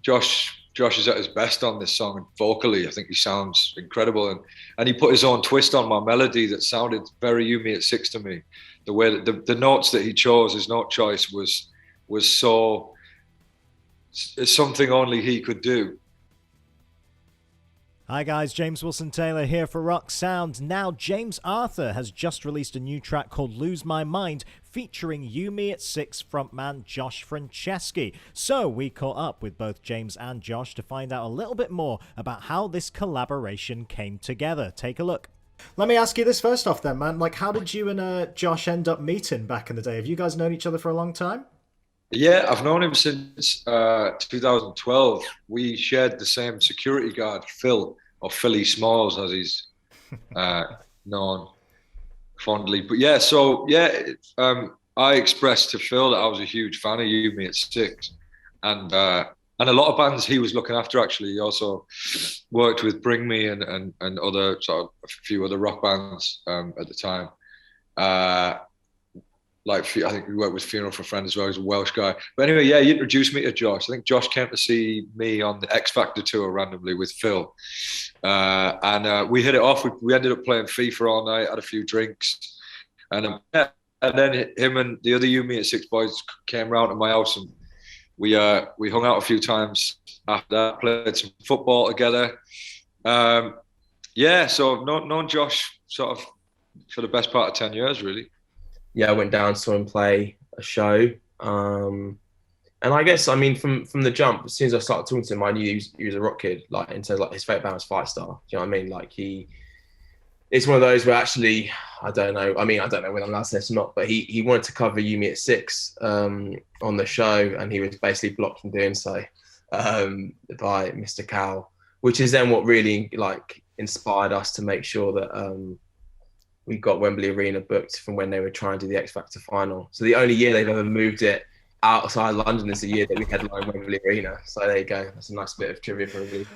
Josh is at his best on this song, and vocally, I think he sounds incredible, and he put his own twist on my melody that sounded very You Me at Six to me. The way that the notes that he chose, his note choice was so, it's something only he could do. Hi guys, James Wilson Taylor here for Rock Sound. Now, James Arthur has just released a new track called Lose My Mind, featuring You Me at Six frontman Josh Franceschi. So we caught up with both James and Josh to find out a little bit more about how this collaboration came together. Take a look. Let me ask you this first off then, man. Like, how did you and Josh end up meeting back in the day? Have you guys known each other for a long time? Yeah, I've known him since 2012. We shared the same security guard, Phil, or Philly Smalls, as he's known fondly. But yeah, I expressed to Phil that I was a huge fan of You Me at Six, and a lot of bands he was looking after. Actually, he also worked with Bring Me and other sort of a few other rock bands at the time. I think we worked with Funeral for a Friend as well. He's a Welsh guy. But anyway, yeah, he introduced me to Josh. I think Josh came to see me on the X Factor tour randomly with Phil. And we hit it off. We ended up playing FIFA all night, had a few drinks. And then him and the other You Me at Six boys came round to my house, and we hung out a few times after that, played some football together. So I've known Josh sort of for the best part of 10 years, really. Yeah, I went down, saw him play a show. And I guess, I mean, from the jump, as soon as I started talking to him, I knew he was a rock kid. Like, in terms of, like, his favourite band was Fightstar. Do you know what I mean? Like, it's one of those where actually, I don't know whether I'm allowed to say this or not, but he wanted to cover You Me at Six on the show, and he was basically blocked from doing so by Mr. Cow, which is then what really, like, inspired us to make sure that we got Wembley Arena booked from when they were trying to do the X Factor final. So the only year they've ever moved it outside London is the year that we headlined Wembley Arena. So there you go. That's a nice bit of trivia for me.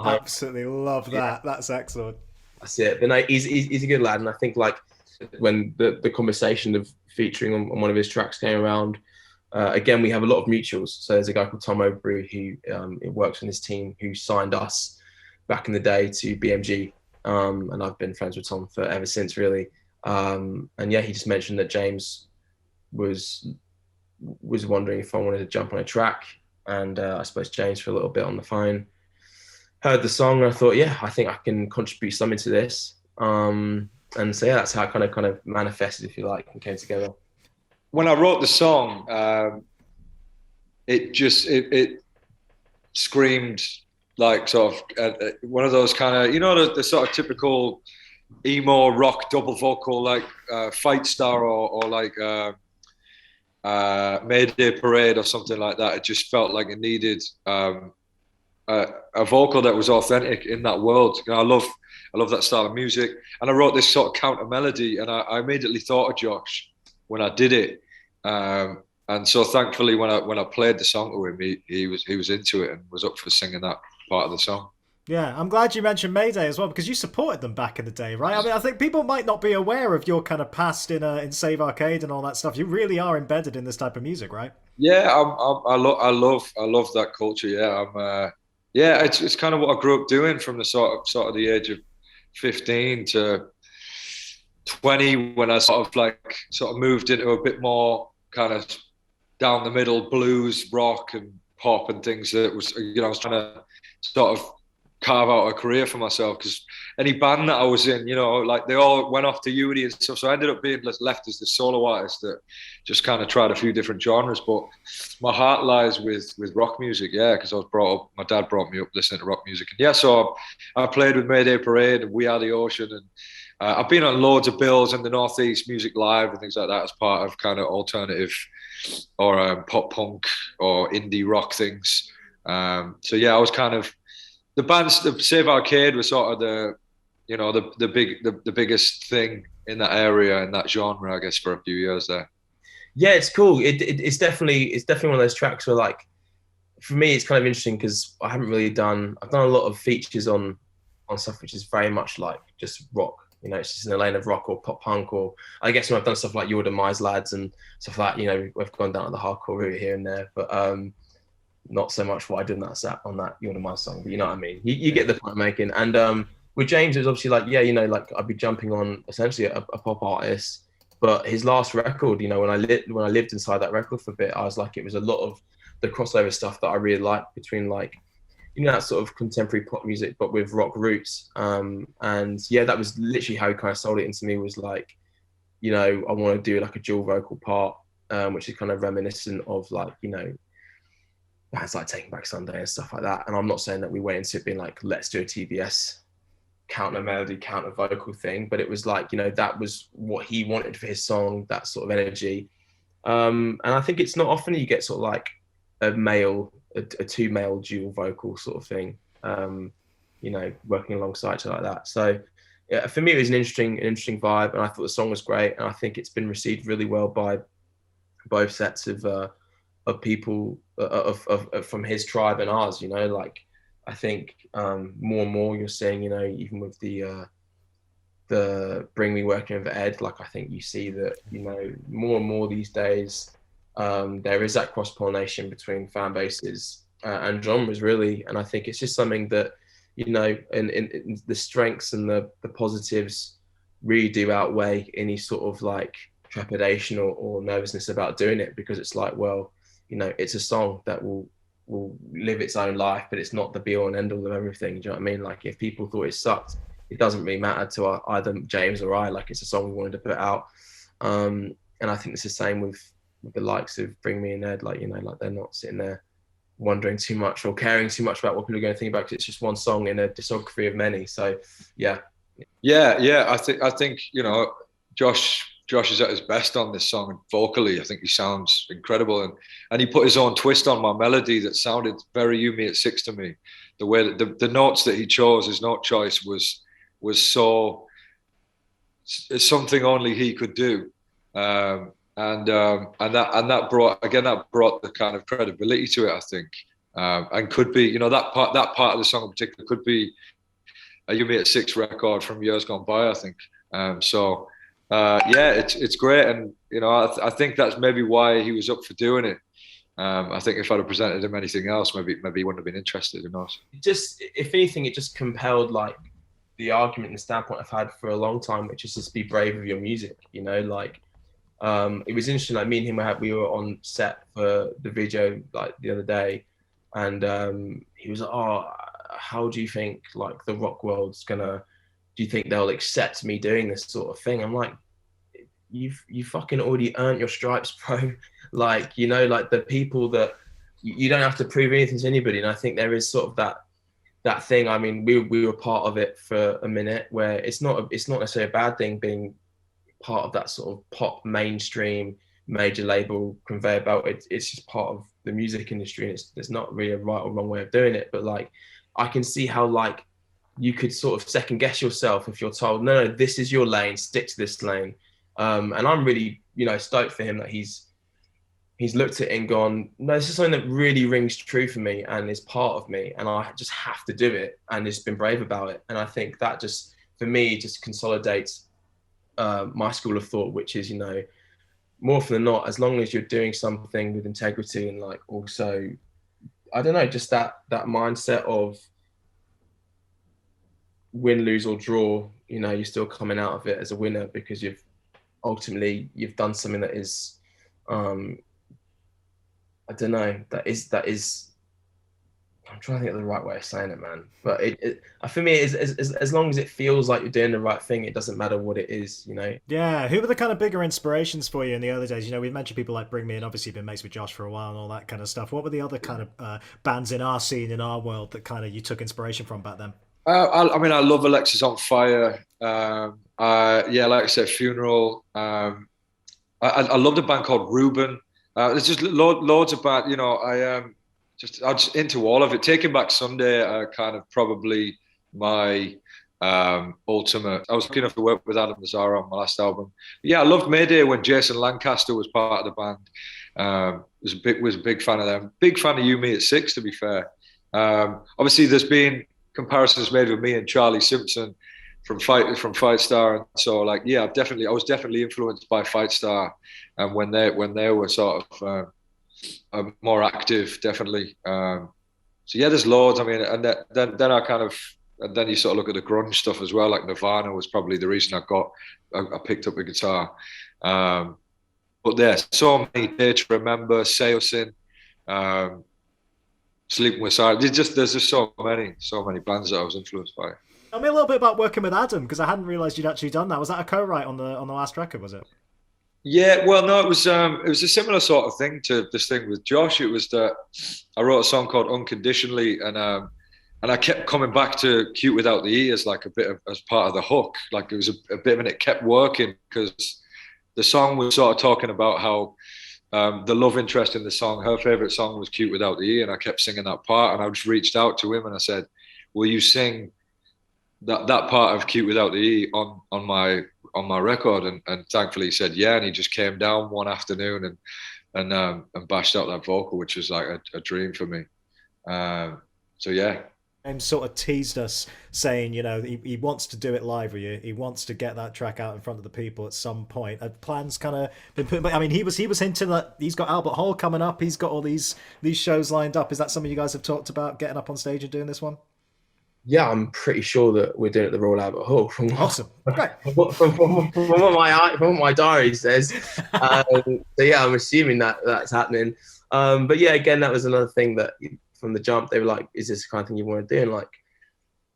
Absolutely love that. Yeah. That's excellent. That's it. But no, he's a good lad. And I think, like, when the conversation of featuring on one of his tracks came around, again, we have a lot of mutuals. So there's a guy called Tom Overbury who works on his team, who signed us back in the day to BMG. And I've been friends with Tom for ever since, really. And yeah, he just mentioned that James was wondering if I wanted to jump on a track, and I suppose James for a little bit on the phone heard the song, and I thought, yeah, I think I can contribute something to this. And so yeah, that's how it kind of manifested, if you like, and came together. When I wrote the song, it screamed like sort of one of those kind of, you know, the sort of typical emo rock double vocal, like Fightstar or like Mayday Parade or something like that. It just felt like it needed a vocal that was authentic in that world. You know, I love that style of music, and I wrote this sort of counter melody, and I immediately thought of Josh when I did it. And so thankfully, when I played the song to him, he was into it and was up for singing that part of the song. Yeah, I'm glad you mentioned Mayday as well, because you supported them back in the day, right? I mean, I think people might not be aware of your kind of past in Save Arcade and all that stuff. You really are embedded in this type of music, right? Yeah, I love that culture. Yeah, it's kind of what I grew up doing from the sort of the age of 15 to 20, when I sort of moved into a bit more kind of down the middle blues, rock and pop and things that was, you know, I was trying to sort of carve out a career for myself, because any band that I was in, you know, like they all went off to uni and stuff. So I ended up being left as the solo artist that just kind of tried a few different genres. But my heart lies with rock music, yeah, because I was brought up, my dad brought me up listening to rock music. And yeah, so I played with Mayday Parade and We Are the Ocean, and I've been on loads of bills in the Northeast Music Live and things like that as part of kind of alternative or pop punk or indie rock things. So yeah, I was kind of, the bands, the Save Arcade was sort of the biggest thing in that area, in that genre, I guess, for a few years there. Yeah, it's cool. It's definitely one of those tracks where, like, for me, it's kind of interesting because I've done a lot of features on stuff which is very much like just rock. You know, it's just in the lane of rock or pop punk, or I guess when I've done stuff like Your Demise Lads and stuff like that, you know, we've gone down to the hardcore route here and there. But not so much what I did on that You're My Song, but you know what I mean. You get the point I'm making. And with James, it was obviously like, yeah, you know, like I'd be jumping on essentially a pop artist, but his last record, you know, when I lived inside that record for a bit, I was like, it was a lot of the crossover stuff that I really liked between like, you know, that sort of contemporary pop music, but with rock roots. And yeah, that was literally how he kind of sold it into me, was like, you know, I want to do like a dual vocal part, which is kind of reminiscent of like, you know, bands like Taking Back Sunday and stuff like that. And I'm not saying that we went into it being like, let's do a TBS counter melody, counter vocal thing, but it was like, you know, that was what he wanted for his song, that sort of energy. And I think it's not often you get sort of like a two male dual vocal sort of thing, you know, working alongside each other like that. So yeah, for me, it was an interesting vibe, and I thought the song was great, and I think it's been received really well by both sets of people from his tribe and ours. You know, like I think more and more you're seeing, you know, even with the Bring Me Working with Ed, like I think you see that, you know, more and more these days there is that cross pollination between fan bases and genres really, and I think it's just something that, you know, in the strengths and the positives really do outweigh any sort of like trepidation or nervousness about doing it, because it's like, well, you know, it's a song that will live its own life, but it's not the be all and end all of everything. Do you know what I mean? Like if people thought it sucked, it doesn't really matter to either James or I. Like it's a song we wanted to put out, and I think it's the same with the likes of Bring Me and Ed. Like, you know, like they're not sitting there wondering too much or caring too much about what people are going to think about, because it's just one song in a discography of many. So yeah. I think you know, Josh is at his best on this song, and vocally I think he sounds incredible, and he put his own twist on my melody that sounded very You Me at Six to me. The way that the notes that he chose, his note choice was so something only he could do. And that brought the kind of credibility to it, I think, and could be, you know, that part of the song in particular could be a You Me at Six record from years gone by, I think. It's great, and you know, I think that's maybe why he was up for doing it. I think if I'd have presented him anything else, maybe he wouldn't have been interested. Who knows? Just, if anything, it just compelled like the argument and standpoint I've had for a long time, which is just be brave with your music. You know, like it was interesting. Like me and him, we were on set for the video like the other day, and he was like, "Oh, how do you think like the rock world's gonna? Do you think they'll accept me doing this sort of thing?" I'm like, you fucking already earned your stripes, bro. Like, you know, like the people that you don't have to prove anything to anybody. And I think there is sort of that thing. I mean, we were part of it for a minute, where it's not necessarily a bad thing being part of that sort of pop mainstream major label conveyor belt. It's just part of the music industry, and there's not really a right or wrong way of doing it. But like, I can see how like you could sort of second guess yourself if you're told, no, this is your lane, stick to this lane. And I'm really, you know, stoked for him that he's looked at it and gone, no, this is something that really rings true for me and is part of me, and I just have to do it, and has been brave about it. And I think that just, for me, just consolidates my school of thought, which is, you know, more often than not, as long as you're doing something with integrity and like also, I don't know, just that mindset of win, lose or draw, you know, you're still coming out of it as a winner, because you've done something that is, I don't know, that is. I'm trying to think of the right way of saying it, man. But for me, as long as it feels like you're doing the right thing, it doesn't matter what it is, you know. Yeah, who were the kind of bigger inspirations for you in the early days? You know, we've mentioned people like Bring Me, and obviously you've been mates with Josh for a while and all that kind of stuff. What were the other kind of bands in our scene, in our world, that kind of you took inspiration from back then? I mean, I love Alexis on Fire. Like I said, Funeral. I love the band called Ruben. There's just loads of band. You know, I'm just into all of it. Taking Back Sunday, kind of probably my ultimate. I was lucky enough to work with Adam Lazzara on my last album. But yeah, I loved Mayday when Jason Lancaster was part of the band. Was a big fan of them. Big fan of You Me at Six, to be fair. Obviously, there's been comparisons made with me and Charlie Simpson from Fightstar, and so like, yeah, I was definitely influenced by Fightstar, and when they were sort of more active, definitely. So yeah, there's loads. I mean, and then I kind of, and then you sort of look at the grunge stuff as well. Like Nirvana was probably the reason I picked up a guitar. But there's so many: Day to Remember, Seosin, um, Sleeping with Sirens. There's just so many bands that I was influenced by. Tell me a little bit about working with Adam, because I hadn't realised you'd actually done that. Was that a co-write on the last record? Was it? Yeah, well, no, it was a similar sort of thing to this thing with Josh. It was that I wrote a song called Unconditionally, and I kept coming back to Cute Without the E as like a bit of as part of the hook. Like it was a bit of, and it kept working because the song was sort of talking about how the love interest in the song, her favorite song was Cute Without the E, and I kept singing that part. And I just reached out to him and I said, "Will you sing that part of Cute Without the E on my record?" And thankfully he said yeah, and he just came down one afternoon and bashed out that vocal, which was like a dream for me. So yeah. James sort of teased us, saying, you know, he wants to do it live with you. He wants to get that track out in front of the people at some point. Have plans kind of been put? I mean, he was hinting that he's got Albert Hall coming up. He's got all these shows lined up. Is that something you guys have talked about, getting up on stage and doing this one? Yeah, I'm pretty sure that we're doing it at the Royal Albert Hall. Awesome. Great. From what my diary says. So yeah, I'm assuming that's happening. But yeah, again, that was another thing that from the jump they were like, "Is this the kind of thing you want to do?" And like,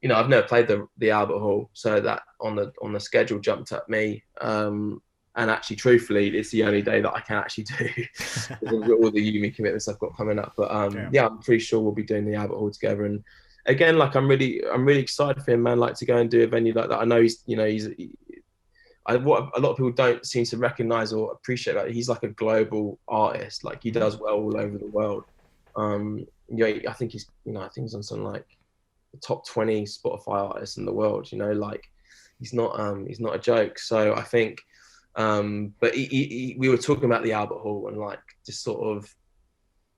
you know, I've never played the Albert Hall, so that on the schedule jumped at me. And actually, truthfully, it's the only day that I can actually do all the uni commitments I've got coming up. But yeah, I'm pretty sure we'll be doing the Albert Hall together. And again, like I'm really excited for him, man. Like to go and do a venue like that. I know what a lot of people don't seem to recognize or appreciate that he's like a global artist. Like he does well all over the world. I think he's on some like the top 20 Spotify artists in the world. You know, like he's not a joke. So I think, but we were talking about the Albert Hall and like just sort of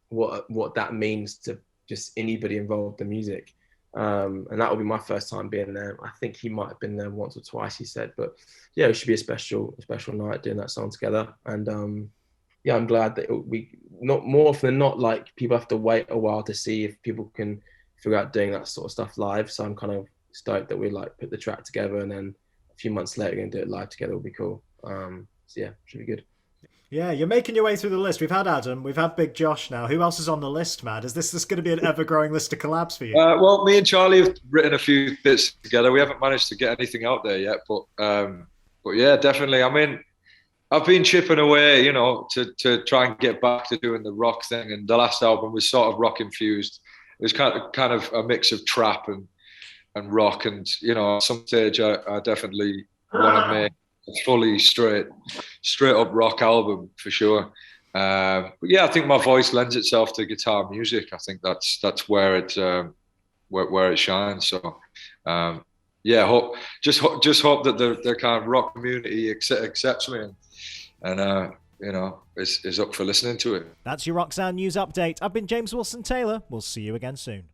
what that means to just anybody involved in music. And that will be my first time being there. I think he might have been there once or twice, he said, but yeah, it should be a special night doing that song together. And yeah, I'm glad that we, not more often than not, like people have to wait a while to see if people can figure out doing that sort of stuff live. So I'm kind of stoked that we like put the track together and then a few months later we're gonna do it live together. Will be cool. So yeah, should be good. Yeah, you're making your way through the list. We've had Adam, we've had Big Josh now. Who else is on the list, Matt? Is this going to be an ever-growing list of collabs for you? Well, me and Charlie have written a few bits together. We haven't managed to get anything out there yet, but yeah, definitely. I mean, I've been chipping away, you know, to try and get back to doing the rock thing. And the last album was sort of rock infused. It was kind of a mix of trap and rock. And you know, at some stage, I definitely want to make a fully straight up rock album for sure. But yeah, I think my voice lends itself to guitar music. I think that's where it shines. So yeah, just hope that the kind of rock community accepts me and you know is up for listening to it. That's your Rock Sound News Update. I've been James Wilson Taylor. We'll see you again soon.